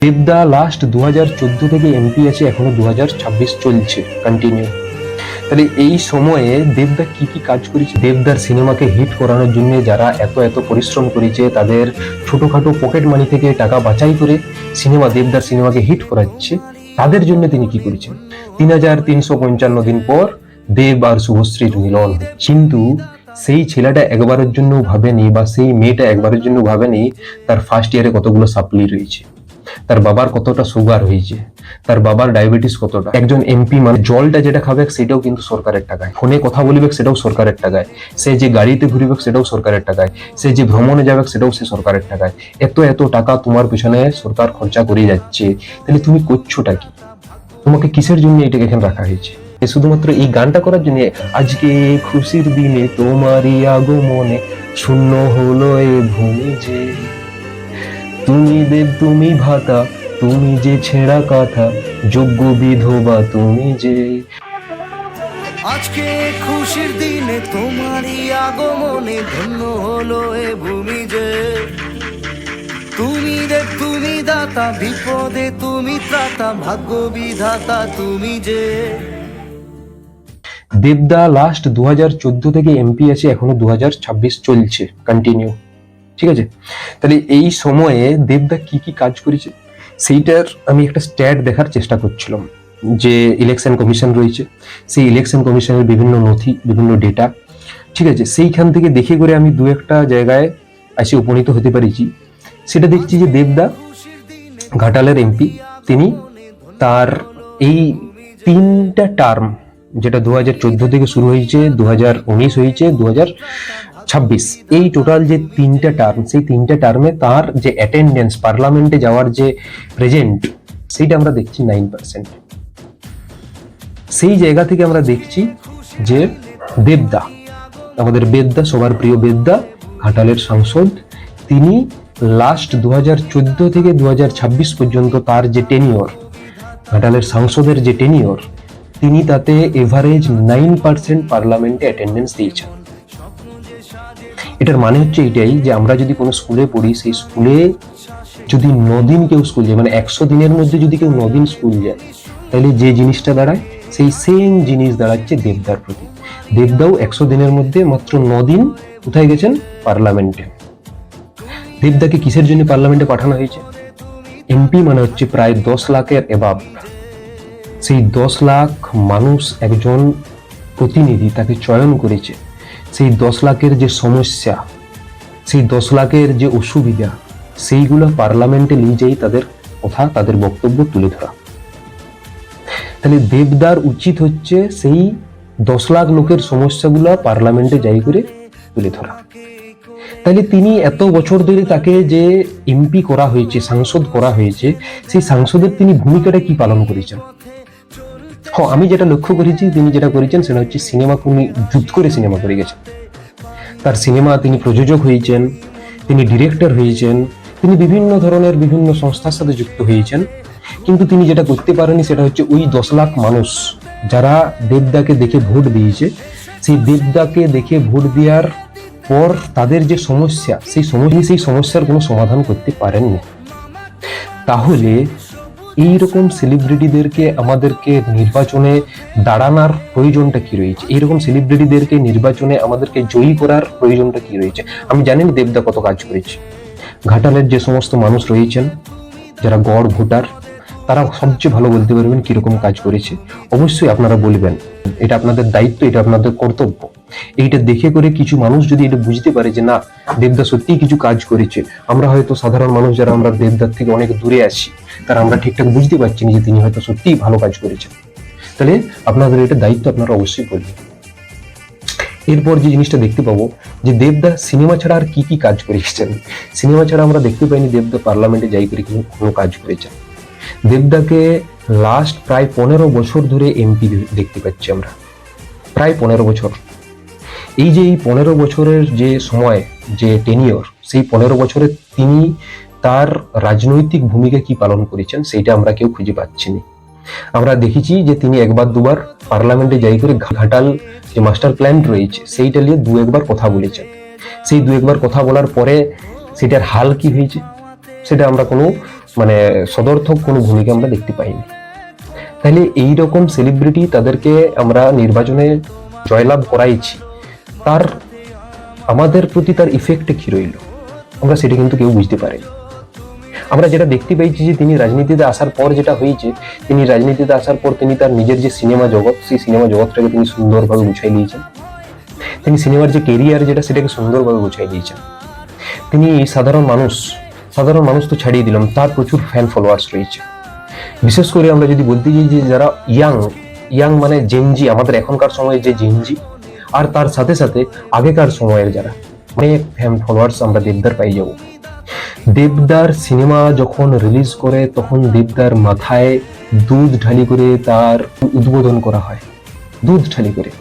দেবদা লাস্ট 2014 থেকে এমপি আছে, এখনো 2026 চলছে কন্টিনিউ। তাহলে এই সময়ে দেবদা কি কি কাজ করেছে? দেবদার সিনেমাকে হিট করানোর জন্য যারা এত এত পরিশ্রম করেছে, তাদের ছোটখাটো পকেট মানি থেকে টাকা বাঁচাই করে দেবদার সিনেমাকে হিট করাচ্ছে, তাদের জন্য তিনি কি করেছেন? 3355 দিন পর দেব আর শুভশ্রীর মিলন। কিন্তু সেই ছেলেটা একবারের জন্য ভাবেনি, বা সেই মেয়েটা একবারের জন্য ভাবেনি তার ফার্স্ট ইয়ারে কতগুলো সাপ্লি রয়েছে, তার বাবার কতটা সুগার হয়েছে, তার বাবার ডায়াবেটিস কতটা। একজন এমপি মানে জলটা যেটা খাবে সেটাও কিন্তু সরকারের টাকায়, ফোনে কথা বলবে সেটাও সরকারের টাকায়, সে যে গাড়িতে ঘুরবে সেটাও সরকারের টাকায়, সে যে ভ্রমণে যাবে সেটাও সে সরকারের টাকায়। এত এত টাকা তোমার পিছনে সরকার খরচা করে যাচ্ছে, তাহলে তুমি করছোটা কি? তোমাকে কিসের জন্য এটাকে এখানে রাখা হয়েছে? শুধুমাত্র এই গানটা করার জন্য? আজকে খুশির দিনে তোমারই আগমনে শূন্য হলো এ ভূমি যে, তুমি দেব তুমি ভাতা, তুমি যে ছেঁড়া কাঁথা, যোগ্য বিধবা তুমি যে। আজকে খুশির দিনে তোমারই আগমনে ধন্য হলো এ ভূমি যে, তুমি দেব তুমি দাতা, বিপদে তুমি ত্রাতা, ভাগ্য বিধাতা তুমি যে। দেবদা লাস্ট 2014 থেকে এমপি আছে, এখনো 2026 চলছে কন্টিনিউ, ঠিক আছে? তাহলে এই সময়ে দেবদা কি কি কাজ করেছে সেইটার আমি একটা স্ট্যাট দেখার চেষ্টা করছিলাম। যে ইলেকশন কমিশন রয়েছে, সেই ইলেকশন কমিশনের বিভিন্ন নথি, বিভিন্ন ডেটা, ঠিক আছে, সেইখান থেকে দেখে করে আমি দু একটা জায়গায় এসে উপনীত হতে পারিছি। সেটা দেখছি যে দেবদা ঘাটালের এমপি, তিনি তার এই 3টা টার্ম, যেটা 2014 থেকে শুরু হয়েছে, 2019 হয়েছে, 2026, এই টোটাল যে 3টা টার্ম, সেই 3টা টার্মে তার যে অ্যাটেন্ডেন্স, পার্লামেন্টে যাওয়ার যে প্রেজেন্ট, সেইটা আমরা দেখছি 9%। সেই জায়গা থেকে আমরা দেখছি যে দেবদা, আমাদের বেদদা, সবার প্রিয় বেদদা, ঘাটালের সাংসদ, তিনি লাস্ট 2014 থেকে 2026 পর্যন্ত তার যে টেনিওর, ঘাটালের সাংসদের যে টেনিওর, তিনি তাতে এভারেজ 9% পার্লামেন্টে অ্যাটেন্ডেন্স দিয়েছেন। এটার মানে হচ্ছে এটাই যে আমরা যদি কোনো স্কুলে পড়ি, সেই স্কুলে যদি 9 দিন কেউ স্কুল যায়, মানে 100 দিনের মধ্যে যদি কেউ 9 দিন স্কুল যায়, তাহলে যে জিনিসটা দাঁড়ায় সেই সেম জিনিস দাঁড়াচ্ছে দেবদার প্রতি। দেবদাও 100 দিনের মধ্যে মাত্র 9 দিন কোথায় গেছেন? পার্লামেন্টে। দেবদাকে কিসের জন্য পার্লামেন্টে পাঠানো হয়েছে? এমপি মানে হচ্ছে প্রায় 10 লাখের এবাব। সেই 10 লাখ মানুষ একজন প্রতিনিধি তাকে চয়ন করেছে। সেই 10 লাখের যে সমস্যা, সেই 10 লাখের যে অসুবিধা, সেইগুলো পার্লামেন্টে নিয়ে যাই তাদের কথা, তাদের বক্তব্য তুলে ধরা। তাহলে দেবদার উচিত হচ্ছে সেই 10 লাখ লোকের সমস্যাগুলো পার্লামেন্টে যাই করে তুলে ধরা। তাহলে তিনি এত বছর ধরে তাকে যে এমপি করা হয়েছে, সাংসদ করা হয়েছে, সেই সাংসদের তিনি ভূমিকাটা কি পালন করেছেন? হ্যাঁ, আমি যেটা লক্ষ্য করেছি, তিনি যেটা করেছেন সেটা হচ্ছে সিনেমা উনি যুদ্ধ করে সিনেমা করে গেছেন। তার সিনেমা তিনি প্রযোজক হয়েছেন, তিনি ডিরেক্টর হয়েছেন, তিনি বিভিন্ন ধরনের বিভিন্ন সংস্থার সাথে যুক্ত হয়েছেন। কিন্তু তিনি যেটা করতে পারেনি সেটা হচ্ছে ওই 10 লাখ মানুষ যারা দেবদাকে দেখে ভোট দিয়েছে, সেই দেবদাকে দেখে ভোট দেওয়ার পর তাদের যে সমস্যা, সেই সমস্যার কোনো সমাধান করতে পারেননি। তাহলে এইরকম সেলিব্রিটিদেরকে আমাদেরকে নির্বাচনে দাঁড়ানোর প্রয়োজনটা কি রয়েছে? এইরকম সেলিব্রিটিদেরকে নির্বাচনে আমাদেরকে জয়ী করার প্রয়োজনটা কি রয়েছে? আমি জানি না দেবদা কত কাজ করেছে। ঘাটালের যে সমস্ত মানুষ রয়েছেন যারা গড় ভোটার, তারা সবচেয়ে ভালো বলতে পারবেন কিরকম কাজ করেছে। অবশ্যই আপনারা বলবেন, এটা আপনাদের দায়িত্ব, এটা আপনাদের কর্তব্য। এইটা দেখে করে কিছু মানুষ যদি এটা বুঝতে পারে যে না, দেবদা সত্যিই কিছু কাজ করেছে, আমরা হয়তো সাধারণ মানুষ যারা আমরা দেবদার থেকে অনেক দূরে আছি, তারা আমরা ঠিকঠাক বুঝতে পারছি না যে তিনি হয়তো সত্যিই ভালো কাজ করেছেন, তাহলে আপনাদের এটা দায়িত্ব, আপনারা অবশ্যই বলবেন। এরপর যে জিনিসটা দেখতে পাবো যে দেবদা সিনেমা ছাড়া আর কি কি কাজ করেছেন। সিনেমা ছাড়া আমরা দেখতে পাইনি দেবদা পার্লামেন্টে যাই করে কোনো কাজ করেছেন। দেবদাকে লাস্ট প্রায় 15 বছর ধরে এমপি দেখতে পাচ্ছি আমরা, প্রায় 15 বছর। এই যে এই 15 বছরের যে সময়, যে টেনিওর, সেই 15 বছরে তিনি তার রাজনৈতিক ভূমিকা কি পালন করেছেন সেইটা আমরা কেউ খুঁজে পাচ্ছি না। আমরা দেখেছি যে তিনি একবার দুবার পার্লামেন্টে যাই করে ঘাটাল যে মাস্টার প্ল্যান রয়েছে সেইটা নিয়ে দু একবার কথা বলেছেন। সেই দু একবার কথা বলার পরে সেটার হাল কি হয়েছে সেটা আমরা কোনো মানে সদর্থক কোনো ভূমিকা আমরা দেখতে পাইনি। তাহলে এইরকম সেলিব্রিটি তাদেরকে আমরা নির্বাচনে জয়লাভ করাইছি, তার আমাদের প্রতি তার ইফেক্টে কি রইল আমরা সেটা কিন্তু কেউ বুঝতে পারিনি। আমরা যেটা দেখতে পাইছি যে তিনি রাজনীতিতে আসার পর যেটা হয়েছে, তিনি রাজনীতিতে আসার পর তিনি তার নিজের যে সিনেমা জগৎ, সেই সিনেমা জগৎটাকে তিনি সুন্দরভাবে গুছাই দিয়েছেন। তিনি সিনেমার যে কেরিয়ার যেটা সেটাকে সুন্দরভাবে গুছাই দিয়েছেন। তিনি সাধারণ মানুষ তো ছাড়িয়ে দিলাম, তার প্রচুর ফ্যান ফলোয়ার্স রয়েছে। বিশেষ করে আমরা যদি বলতে যাই যে যারা ইয়াং মানে জেনজি, আমাদের এখনকার সময়ে যে জেনজি, আর তার সাথে সাথে আগেকার সময়ের যারা অনেক ফ্যান ফলোয়ার্স আমরা দেবদার পাই যাব। দেবদার সিনেমা যখন রিলিজ করে তখন দেবদার মাথায় দুধ ঢালি করে তার উদ্বোধন করা হয়, দুধ ঢালি করে।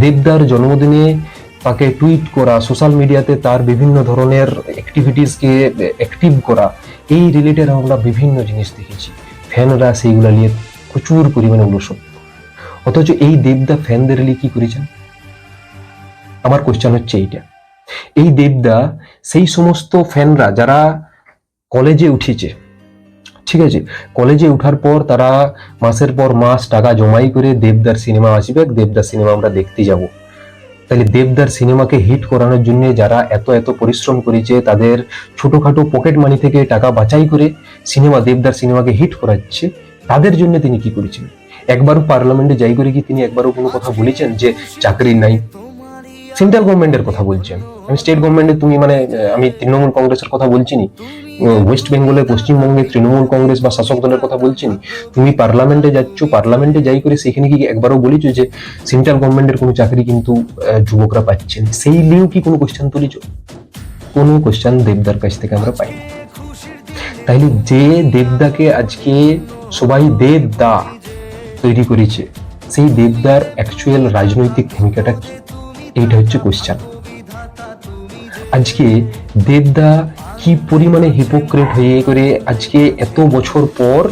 দেবদার জন্মদিনে তাকে টুইট করা, সোশ্যাল মিডিয়াতে তার বিভিন্ন ধরনের অ্যাক্টিভিটিসকে অ্যাক্টিভ করা, এই রিলেটেড আমরা বিভিন্ন জিনিস দেখেছি। ফ্যানরা সেইগুলা নিয়ে প্রচুর পরিমাণে উল্লসন। অথচ এই দেবদা ফ্যানদের নিয়ে কি করেছেন? আমার কোশ্চেন হচ্ছে এইটা। এই দেবদা সেই সমস্ত ফ্যানরা যারা কলেজে উঠেছে, ঠিক আছে, কলেজে উঠার পর তারা মাসের পর মাস টাকা জমাই করে দেবদার সিনেমা আসবে, দেবদার সিনেমা আমরা দেখতে যাব। তাহলে দেবদার সিনেমাকে হিট করানোর জন্য যারা এত পরিশ্রম করেছে, তাদের ছোটখাটো পকেট মানি থেকে টাকা বাঁচাই করে দেবদার সিনেমাকে হিট করাচ্ছে, তাদের জন্য তিনি কি করেছেন? একবারও পার্লামেন্টে যাই করে কি তিনি একবারও কোনো কথা বলেছেন যে চাকরি নাই? সেন্ট্রাল গভর্নমেন্টের কথা বলছেন, আমি স্টেট গভর্নমেন্টে তুমি মানে আমি তৃণমূল কংগ্রেসের কথা বলছি নি, ওয়েস্ট বেঙ্গলে পশ্চিমবঙ্গে তৃণমূল কংগ্রেস বা শাসক দলের কথা বলছি নি। তুমি পার্লামেন্টে যাচ্ছ, পার্লামেন্টে যাই করে সেখানে কি একবারও বলেছো যে সেন্ট্রাল গভর্নমেন্টের কোনো চাকরি কিন্তু যুবকরা পাচ্ছেন? সেই লিয়েও কি কোনো কোশ্চেন তুলেছ? কোনো কোশ্চেন দেবদার কাছ থেকে আমরা পাইনি। তাইলে যে দেবদাকে আজকে সবাই দেবদা তৈরি করেছে, সেই দেবদার অ্যাকচুয়াল রাজনৈতিক ভূমিকাটা কি? এইটা হচ্ছে কোশ্চেন। আজকে দেবদা কি পরিমাণে হিপোক্রেট হয়ে করে আজকে এত বছর পর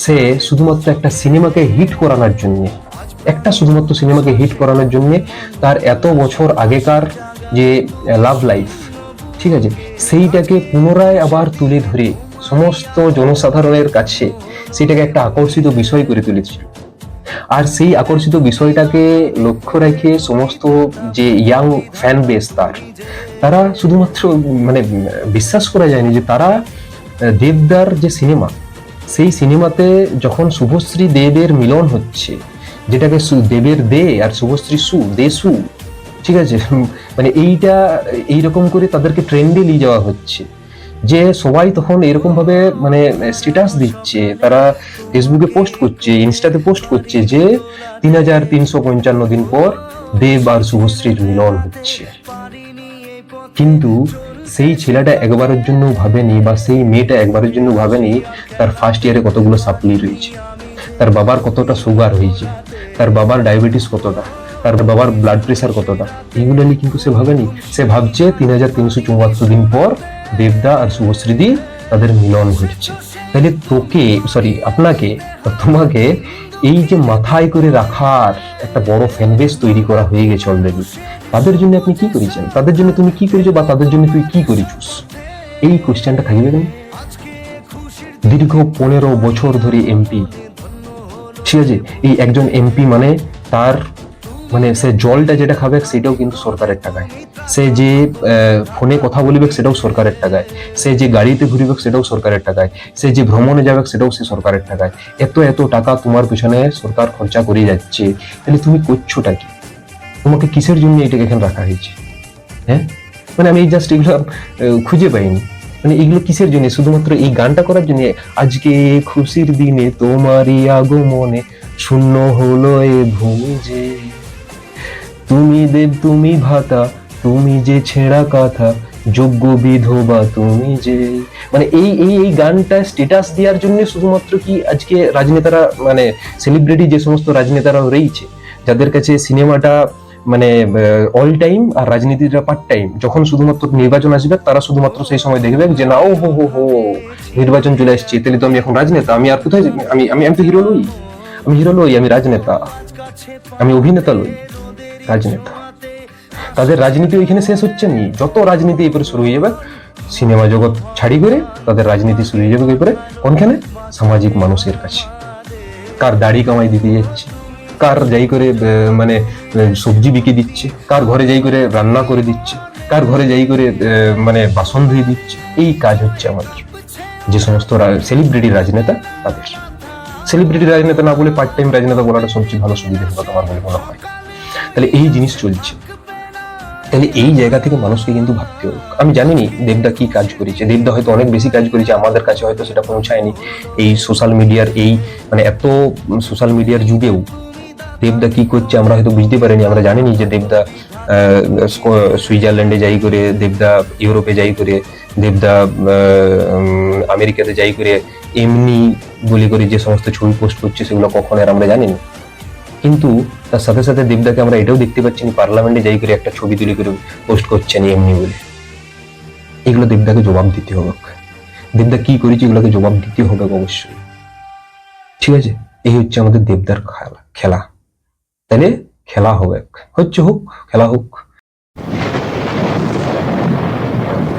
সে শুধুমাত্র একটা সিনেমাকে হিট করানোর জন্য, শুধুমাত্র সিনেমাকে হিট করানোর জন্য তার এত বছর আগেকার যে লাভ লাইফ, ঠিক আছে, সেইটাকে পুনরায় আবার তুলে ধরে সমস্ত জনসাধারণের কাছে সেটাকে একটা আকর্ষিত বিষয় করে তুলেছে। আর সেই আকর্ষিত বিষয়টাকে লক্ষ্য রেখে সমস্ত যে ইয়াং ফ্যান বেস তারা শুধুমাত্র মানে বিশ্বাস করা যায়নি যে তারা দেবদার যে সিনেমা, সেই সিনেমাতে যখন শুভশ্রী দেবের মিলন হচ্ছে, যেটাকে দেবের দে আর শুভশ্রী সু, ঠিক আছে, মানে এইরকম করে তাদেরকে ট্রেন্ডে নিয়ে যাওয়া হচ্ছে, যে সবাই তখন এরকম ভাবে মানে স্ট্যাটাস দিচ্ছে, তারা ফেসবুকে পোস্ট করছে, ইনস্টাতে পোস্ট করছে যে 3355 দিন পর দেব আর শুভশ্রীর মিলন হচ্ছে। কিন্তু সেই ছেলেটা একবারের জন্য ভাবেনি, বা সেই মেয়েটা একবারের জন্য ভাবেনি তার ফার্স্ট ইয়ারে কতগুলো সাপ্লি রয়েছে, তার বাবার কতটা সুগার হয়েছে, তার বাবার ডায়াবেটিস কতটা, তার বাবার ব্লাড প্রেশার কতটা, এইগুলো নিয়ে কিন্তু সে ভাবেনি। সে ভাবছে 3374 দিন পর দেবদা আর শুভশ্রী তাদের মিলন ঘটছে। তাহলে আপনাকে তোমাকে এই যে মাথায় করে রাখার একটা বড় ফ্যানবেস তৈরি করা হয়ে গেছে অলরেডি, তাদের জন্য আপনি কি করেছেন? তাদের জন্য তুমি কি করেছো, বা তাদের জন্য তুই কি করেছিস? এই কোশ্চেনটা থাকবে কেন? দীর্ঘ 15 বছর ধরে এমপি, ঠিক আছে, এই একজন এমপি মানে তার মানে সে জলটা যেটা খাবে সেটাও কিন্তু সরকারের টাকায়, সে যে ফোনে কথা বলবে সেটাও সরকারের টাকায়, সে যে গাড়িতে ঘুরবে সেটাও সরকারের টাকায়, সে যে ভ্রমণে যাবে সেটাও সে সরকারের টাকায়। এত টাকা তোমার পিছনে সরকার খরচা করে যাচ্ছে, তাহলে তুমি করছোটা কি? তোমাকে কিসের জন্য এটাকে এখানে রাখা হয়েছে? হ্যাঁ, মানে আমি জাস্ট এগুলো খুঁজে পাইনি, মানে এগুলো কিসের জন্য? শুধুমাত্র এই গানটা করার জন্য? আজকে খুশির দিনে তোমারই আগমনে শূন্য হলো এ ভূমি, যে তুমি দেব তুমি ভাতা, তুমি যে ছেঁড়া কাঁথা, যোগ্য বিধবা তুমি যে, মানে এই গানটা স্ট্যাটাস দেওয়ার জন্য শুধুমাত্র কি আজকে রাজনেতারা, মানে সেলিব্রিটি যে সমস্ত রাজনেতারা রয়েছে, যাদের কাছে সিনেমাটা মানে অল টাইম আর রাজনীতিটা পার্ট টাইম, যখন শুধুমাত্র নির্বাচন আসবে তারা শুধুমাত্র সেই সময় দেখবে যে না, ও হো নির্বাচন চলে আসছে, তাহলে তো আমি এখন রাজনেতা, আমি আর কোথায় আমি তো হিরো লই, আমি রাজনেতা, আমি অভিনেতা লই, রাজনেতা। তাদের রাজনীতি ওইখানে শেষ হচ্ছে নি, যত রাজনীতি এরপরে শুরু হয়ে যাবে সিনেমা জগৎ ছাড়ি করে তাদের রাজনীতি শুরু হয়ে যাবে কি করে, কোনখানে? সামাজিক মানুষের কাছে। কার দাড়ি কামাই দিতে যাচ্ছে, কার যাই করে মানে সবজি বিকে দিচ্ছে, কার ঘরে যাই করে রান্না করে দিচ্ছে, কার ঘরে যাই করে মানে বাসন ধুয়ে দিচ্ছে। এই কাজ হচ্ছে আমাদের যে সমস্ত সেলিব্রিটি রাজনেতা তাদের। সেলিব্রিটি রাজনেতা না বলে পার্ট টাইম রাজনেতা বলাটা সবচেয়ে ভালো সুবিধা হবে আমার বলে মনে হয়। তাহলে এই জিনিস চলছে। তাহলে এই জায়গা থেকে মানুষকে কিন্তু ভাবতে হবে। আমি জানিনি দেবদা কি কাজ করেছে, দেবদা হয়তো অনেক বেশি কাজ করেছে, আমাদের কাছে হয়তো সেটা পৌঁছায়নি। এই সোশ্যাল মিডিয়ার এই মানে এত সোশ্যাল মিডিয়ার যুগেও দেবদা কি করছে আমরা হয়তো বুঝতে পারিনি। আমরা জানিনি যে দেবদা সুইজারল্যান্ডে যাই করে, দেবদা ইউরোপে যাই করে, দেবদা আমেরিকাতে যাই করে এমনি বলি করে যে সমস্ত ছবি পোস্ট করছে সেগুলো কখন আর আমরা জানিনি। কিন্তু তার সাথে সাথে দেবদাকে আমরা এটাও দেখতে পাচ্ছি পার্লামেন্টে যাই করে একটা ছবি তুলে করে পোস্ট করছেন এমনি বলে। এগুলো দেবদাকে জবাব দিতে হবে। দেবদা কি করেছে এগুলোকে জবাব দিতে হবে অবশ্যই। ঠিক আছে, এই হচ্ছে আমাদের দেবদার খেলা। তাহলে খেলা হবে, হচ্ছে হোক, খেলা হোক।